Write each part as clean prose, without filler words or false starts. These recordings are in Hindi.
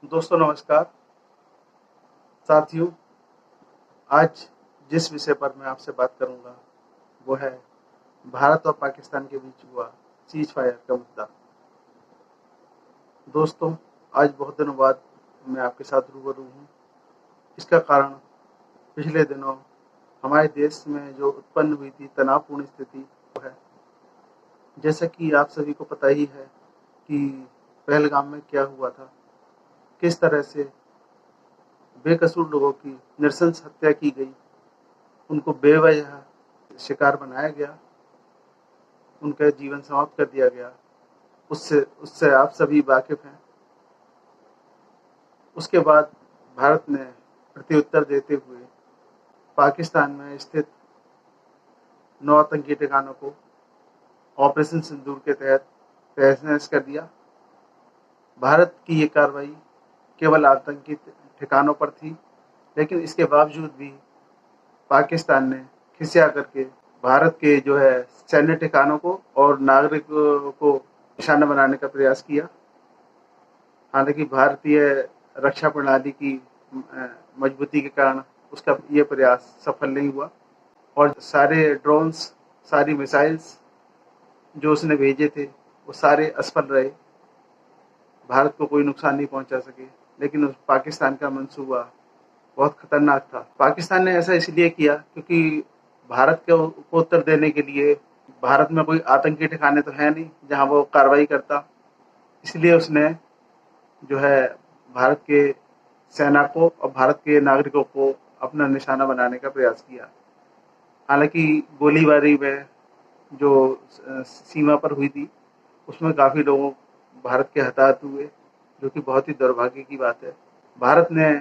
दोस्तों नमस्कार। साथियों, आज जिस विषय पर मैं आपसे बात करूंगा वो है भारत और पाकिस्तान के बीच हुआ सीज फायर का मुद्दा। दोस्तों, आज बहुत दिनों बाद मैं आपके साथ रूबरू हूँ। इसका कारण पिछले दिनों हमारे देश में जो उत्पन्न हुई थी तनावपूर्ण स्थिति वो है। जैसा कि आप सभी को पता ही है कि पहलगाम में क्या हुआ था, किस तरह से बेकसूर लोगों की नृशंस हत्या की गई, उनको बेवजह शिकार बनाया गया, उनका जीवन समाप्त कर दिया गया। उससे उससे आप सभी वाकिफ हैं। उसके बाद भारत ने प्रत्युत्तर देते हुए पाकिस्तान में स्थित 9 आतंकी ठिकानों को ऑपरेशन सिंदूर के तहत तहस-नहस कर दिया। भारत की ये कार्रवाई केवल आतंकी ठिकानों पर थी, लेकिन इसके बावजूद भी पाकिस्तान ने खिसिया करके भारत के जो है सैन्य ठिकानों को और नागरिकों को निशाना बनाने का प्रयास किया। हालांकि भारतीय रक्षा प्रणाली की मजबूती के कारण उसका ये प्रयास सफल नहीं हुआ और सारे ड्रोन्स, सारी मिसाइल्स जो उसने भेजे थे वो सारे असफल रहे। भारत को कोई नुकसान नहीं पहुंचा सके, लेकिन उस पाकिस्तान का मंसूबा बहुत खतरनाक था। पाकिस्तान ने ऐसा इसलिए किया क्योंकि भारत को उत्तर देने के लिए भारत में कोई आतंकी ठिकाने तो है नहीं जहां वो कार्रवाई करता। इसलिए उसने जो है भारत के सेना को और भारत के नागरिकों को अपना निशाना बनाने का प्रयास किया। हालांकि गोलीबारी में जो सीमा पर हुई थी उसमें काफ़ी लोगों भारत के हताहत हुए, जो कि बहुत ही दुर्भाग्य की बात है। भारत ने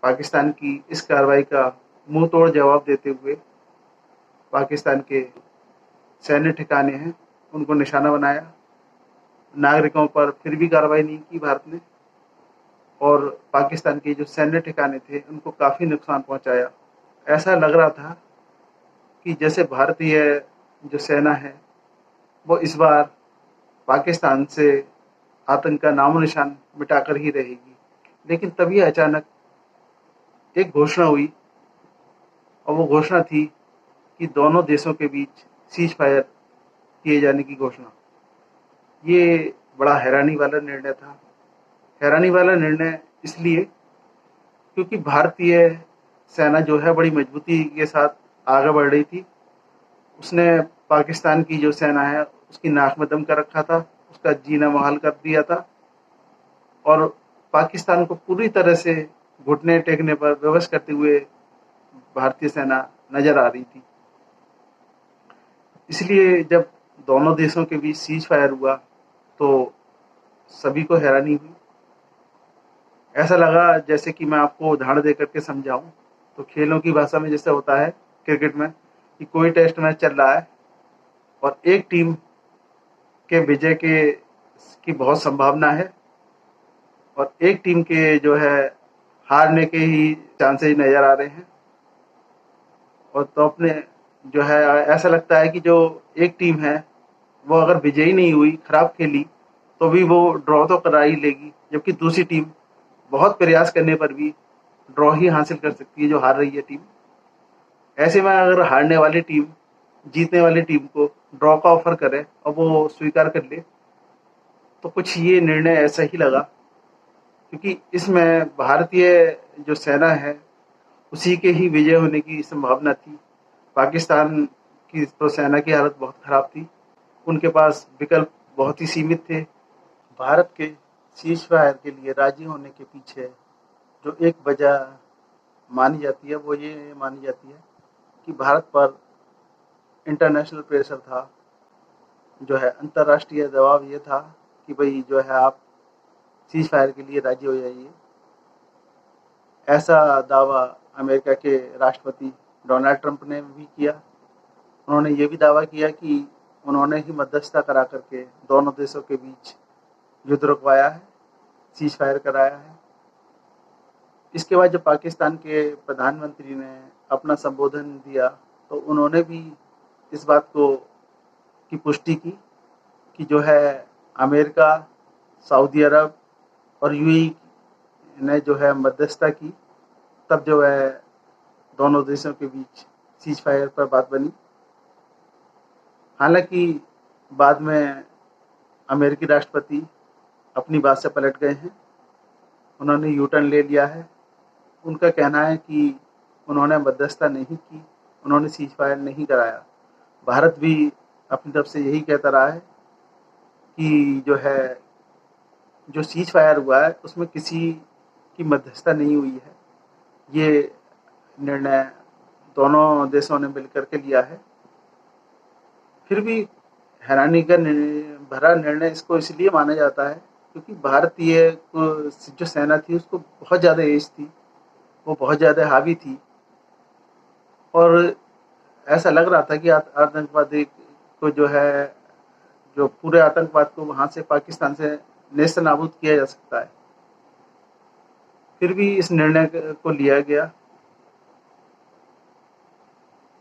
पाकिस्तान की इस कार्रवाई का मुंह तोड़ जवाब देते हुए पाकिस्तान के सैन्य ठिकाने हैं उनको निशाना बनाया। नागरिकों पर फिर भी कार्रवाई नहीं की भारत ने और पाकिस्तान के जो सैन्य ठिकाने थे उनको काफ़ी नुकसान पहुंचाया। ऐसा लग रहा था कि जैसे भारतीय जो सेना है वो इस बार पाकिस्तान से आतंक का नामो निशान मिटाकर ही रहेगी। लेकिन तभी अचानक एक घोषणा हुई और वो घोषणा थी कि दोनों देशों के बीच सीज फायर किए जाने की घोषणा। ये बड़ा हैरानी वाला निर्णय था। हैरानी वाला निर्णय इसलिए क्योंकि भारतीय सेना जो है बड़ी मजबूती के साथ आगे बढ़ रही थी। उसने पाकिस्तान की जो सेना है उसकी नाक में दम कर रखा था, उसका जीना मुहाल कर दिया था और पाकिस्तान को पूरी तरह से घुटने टेकने पर विवश करते हुए भारतीय सेना नजर आ रही थी। इसलिए जब दोनों देशों के बीच सीज फायर हुआ तो सभी को हैरानी हुई। ऐसा लगा जैसे कि मैं आपको उदाहरण देकर के समझाऊं तो खेलों की भाषा में जैसे होता है क्रिकेट में कि कोई टेस्ट मैच चल रहा है और एक टीम के विजय के की बहुत संभावना है और एक टीम के जो है हारने के ही चांसेस नज़र आ रहे हैं। और तो अपने जो है ऐसा लगता है कि जो एक टीम है वो अगर विजयी नहीं हुई, खराब खेली, तो भी वो ड्रॉ तो करा ही लेगी, जबकि दूसरी टीम बहुत प्रयास करने पर भी ड्रॉ ही हासिल कर सकती है जो हार रही है टीम। ऐसे में अगर हारने वाली टीम जीतने वाली टीम को ड्रॉ का ऑफर करे और वो स्वीकार कर ले तो कुछ ये निर्णय ऐसा ही लगा क्योंकि इसमें भारतीय जो सेना है उसी के ही विजय होने की संभावना थी। पाकिस्तान की तो सेना की हालत बहुत खराब थी, उनके पास विकल्प बहुत ही सीमित थे। भारत के सीज फायर के लिए राजी होने के पीछे जो एक वजह मानी जाती है वो ये मानी जाती है कि भारत पर इंटरनेशनल प्रेशर था, जो है अंतर्राष्ट्रीय दबाव ये था कि भाई जो है आप सीज फायर के लिए राजी हो जाइए। ऐसा दावा अमेरिका के राष्ट्रपति डोनाल्ड ट्रंप ने भी किया। उन्होंने ये भी दावा किया कि उन्होंने ही मध्यस्थता करा करके दोनों देशों के बीच युद्ध रुकवाया है, सीज फायर कराया है। इसके बाद जब पाकिस्तान के प्रधानमंत्री ने अपना संबोधन दिया तो उन्होंने भी इस बात को की पुष्टि की कि जो है अमेरिका, सऊदी अरब और यूएई ने जो है मध्यस्थता की, तब जो है दोनों देशों के बीच सीज फायर पर बात बनी। हालांकि बाद में अमेरिकी राष्ट्रपति अपनी बात से पलट गए हैं, उन्होंने यू टर्न ले लिया है। उनका कहना है कि उन्होंने मध्यस्थता नहीं की, उन्होंने सीज फायर नहीं कराया। भारत भी अपनी तरफ से यही कहता रहा है कि जो है जो सीज फायर हुआ है उसमें किसी की मध्यस्थता नहीं हुई है। ये निर्णय दोनों देशों ने मिलकर के लिया है। फिर भी हैरानी का भरा निर्णय इसको इसलिए माना जाता है क्योंकि भारतीय जो सेना थी उसको बहुत ज़्यादा एज थी, वो बहुत ज़्यादा हावी थी, और ऐसा लग रहा था कि आतंकवादी को जो है, जो पूरे आतंकवाद को वहाँ से पाकिस्तान से नेस्त नाबूद किया जा सकता है। फिर भी इस निर्णय को लिया गया।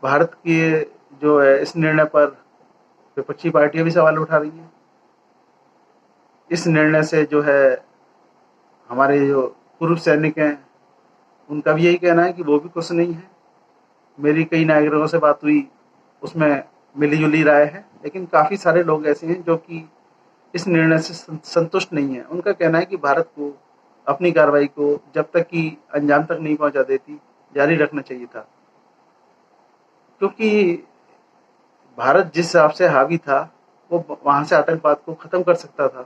भारत की जो है इस निर्णय पर विपक्षी पार्टियां भी सवाल उठा रही हैं। इस निर्णय से जो है हमारे जो पूर्व सैनिक हैं उनका भी यही कहना है कि वो भी खुश नहीं है। मेरी कई नागरिकों से बात हुई, उसमें मिली जुली राय है, लेकिन काफ़ी सारे लोग ऐसे हैं जो कि इस निर्णय से संतुष्ट नहीं है। उनका कहना है कि भारत को अपनी कार्रवाई को जब तक कि अंजाम तक नहीं पहुंचा देती जारी रखना चाहिए था, क्योंकि भारत जिस हिसाब से हावी था वो वहाँ से आतंकवाद को ख़त्म कर सकता था,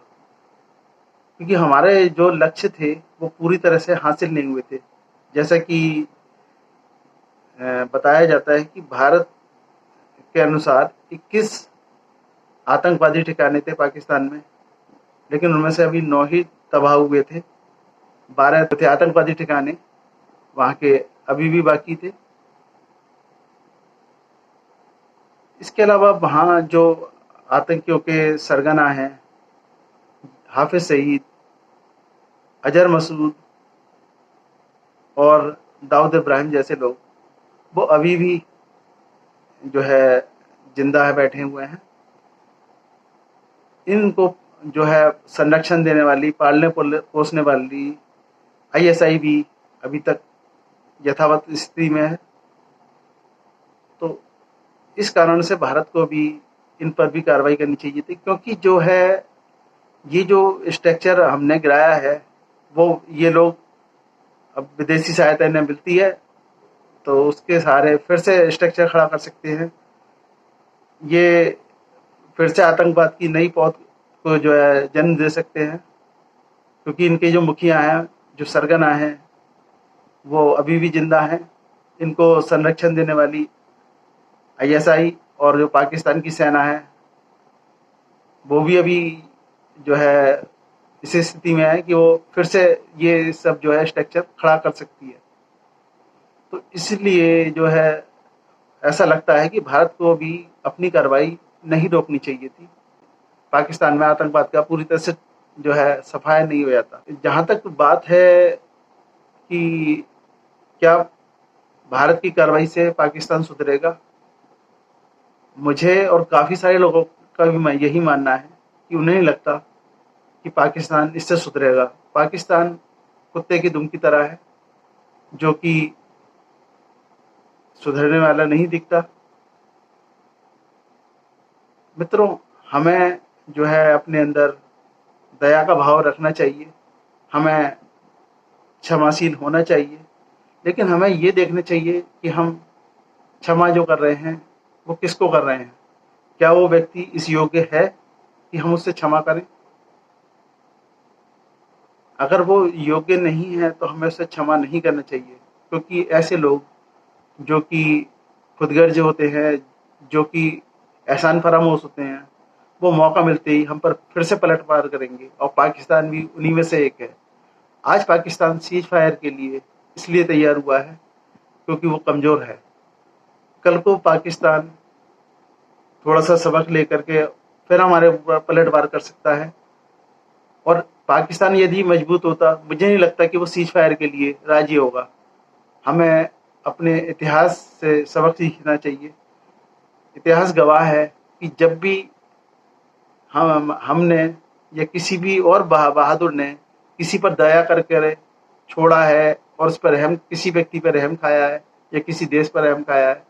क्योंकि हमारे जो लक्ष्य थे वो पूरी तरह से हासिल नहीं हुए थे। जैसा कि बताया जाता है कि भारत के अनुसार 21 आतंकवादी ठिकाने थे पाकिस्तान में, लेकिन उनमें से अभी 9 ही तबाह हुए थे। 12 थे आतंकवादी ठिकाने वहाँ के अभी भी बाकी थे। इसके अलावा वहाँ जो आतंकियों के सरगना हैं, हाफिज सईद, अजहर मसूद और दाऊद इब्राहिम जैसे लोग, वो अभी भी जो है जिंदा है, बैठे हुए हैं। इनको जो है संरक्षण देने वाली, पालने पोसने वाली आईएसआई भी अभी तक यथावत स्थिति में है। तो इस कारण से भारत को भी इन पर भी कार्रवाई करनी चाहिए थी, क्योंकि जो है ये जो स्ट्रक्चर हमने गिराया है वो ये लोग, अब विदेशी सहायता इन्हें मिलती है तो उसके सहारे फिर से स्ट्रक्चर खड़ा कर सकते हैं। ये फिर से आतंकवाद की नई पौध को जो है जन्म दे सकते हैं, क्योंकि इनके जो मुखिया हैं, जो सरगना हैं, वो अभी भी जिंदा हैं। इनको संरक्षण देने वाली आईएसआई और जो पाकिस्तान की सेना है वो भी अभी जो है इस स्थिति में है कि वो फिर से ये सब जो है स्ट्रक्चर खड़ा कर सकती है। तो इसलिए जो है ऐसा लगता है कि भारत को भी अपनी कार्रवाई नहीं रोकनी चाहिए थी। पाकिस्तान में आतंकवाद का पूरी तरह से जो है सफाया नहीं हो जाता। जहाँ तक बात है कि क्या भारत की कार्रवाई से पाकिस्तान सुधरेगा, मुझे और काफ़ी सारे लोगों का भी यही मानना है कि उन्हें नहीं लगता कि पाकिस्तान इससे सुधरेगा। पाकिस्तान कुत्ते की दुम की तरह है, जो कि सुधरने वाला नहीं दिखता। मित्रों, हमें जो है अपने अंदर दया का भाव रखना चाहिए, हमें क्षमाशील होना चाहिए, लेकिन हमें ये देखना चाहिए कि हम क्षमा जो कर रहे हैं वो किसको कर रहे हैं। क्या वो व्यक्ति इस योग्य है कि हम उससे क्षमा करें? अगर वो योग्य नहीं है तो हमें उससे क्षमा नहीं करना चाहिए, क्योंकि ऐसे लोग जो कि खुदगर्ज होते हैं, जो कि एहसान फरामोश होते हैं, वो मौका मिलते ही हम पर फिर से पलटवार करेंगे, और पाकिस्तान भी उन्हीं में से एक है। आज पाकिस्तान सीज फायर के लिए इसलिए तैयार हुआ है क्योंकि वो कमज़ोर है। कल को पाकिस्तान थोड़ा सा सबक लेकर के फिर हमारे ऊपर पलटवार कर सकता है, और पाकिस्तान यदि मजबूत होता, मुझे नहीं लगता कि वो सीज फायर के लिए राजी होगा। हमें अपने इतिहास से सबक सीखना चाहिए। इतिहास गवाह है कि जब भी हमने या किसी भी और बहादुर ने किसी पर दया करके छोड़ा है और उस पर रहम, किसी व्यक्ति पर रहम खाया है या किसी देश पर रहम खाया है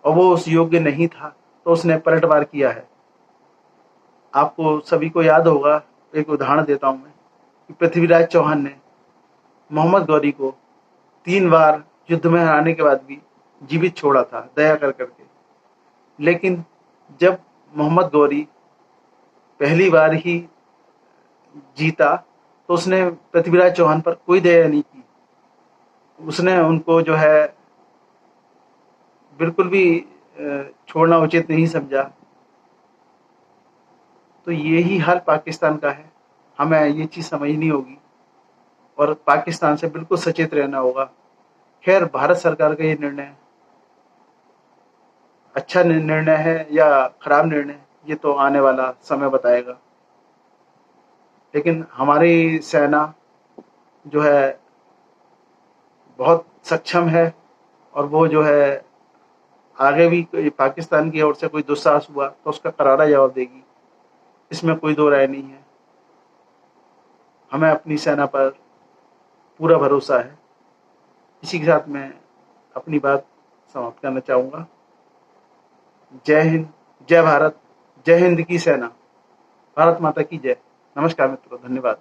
और वो उस योग्य नहीं था, तो उसने पलटवार किया है। आपको सभी को याद होगा, एक उदाहरण देता हूं मैं, कि पृथ्वीराज चौहान ने मोहम्मद गौरी को 3 बार युद्ध में हराने के बाद भी जीवित छोड़ा था, दया कर करके। लेकिन जब मोहम्मद गौरी पहली बार ही जीता, तो उसने पृथ्वीराज चौहान पर कोई दया नहीं की। उसने उनको जो है बिल्कुल भी छोड़ना उचित नहीं समझा। तो यही हाल पाकिस्तान का है। हमें ये चीज़ समझनी होगी और पाकिस्तान से बिल्कुल सचेत रहना होगा। खैर, भारत सरकार का ये निर्णय अच्छा निर्णय है या खराब निर्णय, ये तो आने वाला समय बताएगा। लेकिन हमारी सेना जो है बहुत सक्षम है और वो जो है आगे भी पाकिस्तान की ओर से कोई दुस्साहस हुआ तो उसका करारा जवाब देगी, इसमें कोई दो राय नहीं है। हमें अपनी सेना पर पूरा भरोसा है। इसी के साथ मैं अपनी बात समाप्त करना चाहूँगा। जय हिंद, जय भारत, जय हिंद की सेना, भारत माता की जय। नमस्कार मित्रों, धन्यवाद।